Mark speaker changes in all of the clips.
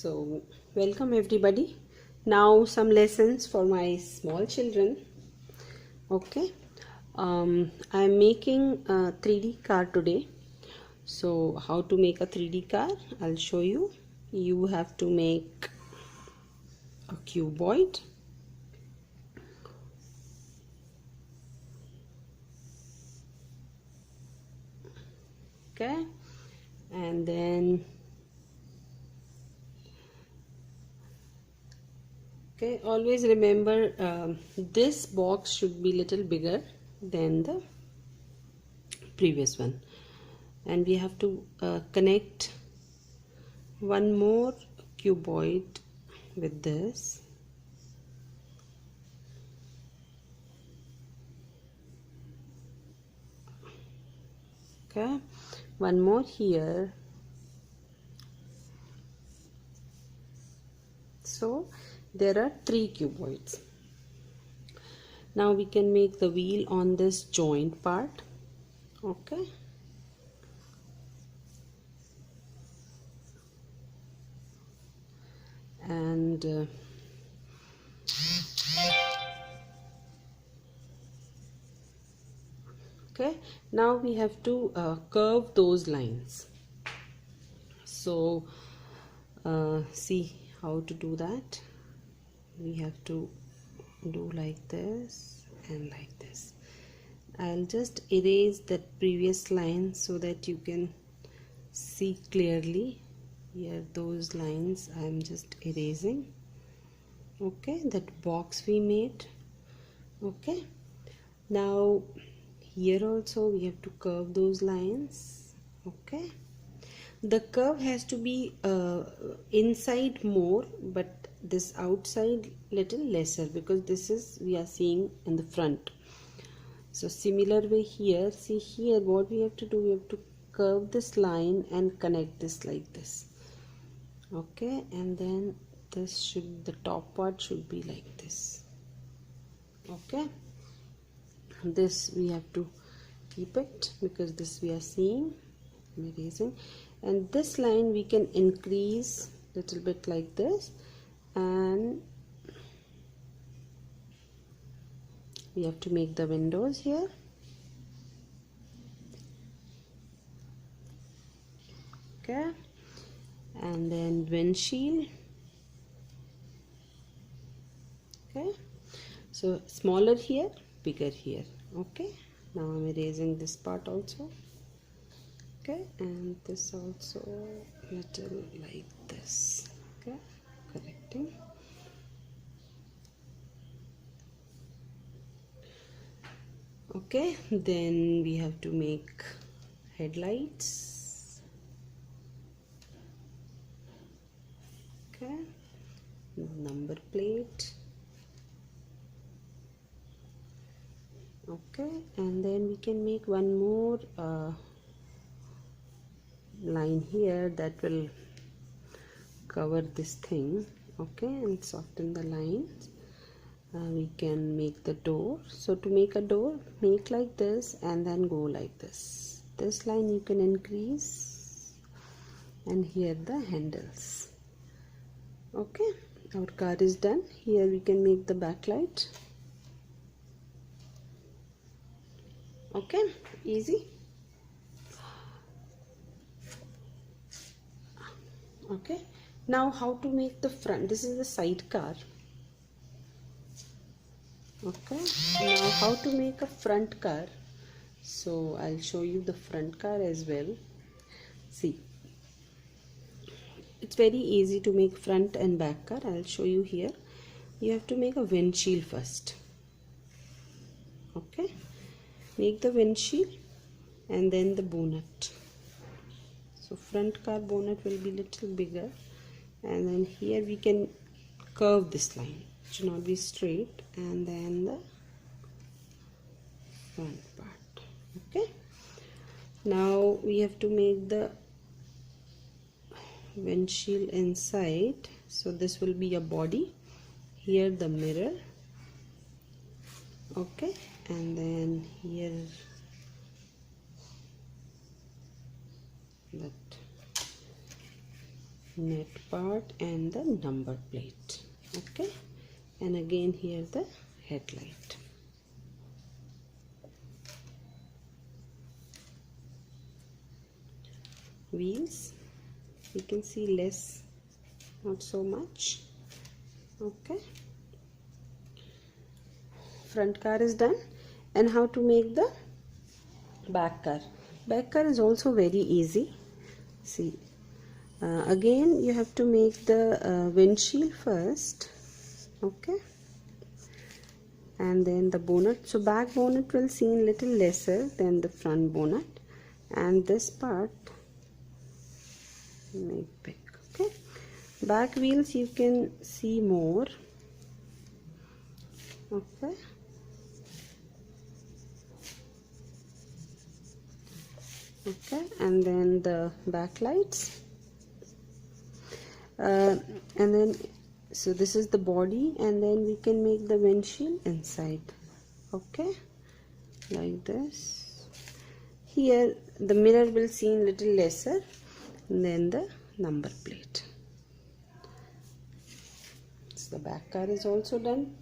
Speaker 1: So welcome everybody. Now some lessons for my small children. Okay, I'm making a 3D car today. So how to make a 3D car, I'll show you. You have to make a cuboid, okay, and then always remember this box should be little bigger than the previous one, and we have to connect one more cuboid with this. Okay, one more here. So there are 3 cuboids. Now we can make the wheel on this joint part. Okay, and okay, now we have to curve those lines. So see how to do that. We have to do like this and like this. I'll just erase that previous line so that you can see clearly. Here those lines I'm just erasing. Okay, that box we made. Okay, now here also we have to curve those lines. Okay, the curve has to be inside more, but this outside little lesser, because this is we are seeing in the front. So similar way here, see here what we have to do, we have to curve this line and connect this like this. Okay, and then this should, the top part should be like this. Okay, this we have to keep it because this we are seeing, I'm erasing, and this line we can increase little bit like this, and we have to make the windows here. Okay, and then windshield. Okay, so smaller here, bigger here. Okay, now I'm erasing this part also. Okay, and this also little like this. Okay, correcting. Okay, then we have to make headlights. Okay, number plate. Okay, and then we can make one more line here that will cover this thing. Okay, and soften the lines. We can make the door. So to make a door, make like this and then go like this. This line you can increase, and here the handles. Okay, our car is done. Here we can make the backlight. Okay, easy. Okay, now how to make the front. This is the side car. Okay, now how to make a front car. So I'll show you the front car as well. See, it's very easy to make front and back car. I'll show you here. You have to make a windshield first. Okay, make the windshield and then the bonnet. So front car bonnet will be little bigger, and then here we can curve this line. It should not be straight, and then the front part. Okay, now we have to make the windshield inside. So this will be a body, here the mirror. Okay, and then here that net part and the number plate. Okay, and again here the headlight. Wheels, you can see less, not so much. Okay, front car is done. And how to make the back car? Back car is also very easy. See, again you have to make the windshield first. Okay, and then the bonnet. So back bonnet will seem little lesser than the front bonnet, and this part make big. Okay, back wheels you can see more. Okay, okay, and then the back lights, and then so this is the body, and then we can make the windshield inside. Okay, like this. Here the mirror will seem little lesser than the number plate. So the back car is also done.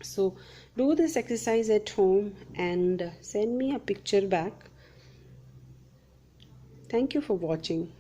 Speaker 1: So do this exercise at home and send me a picture back. Thank you for watching.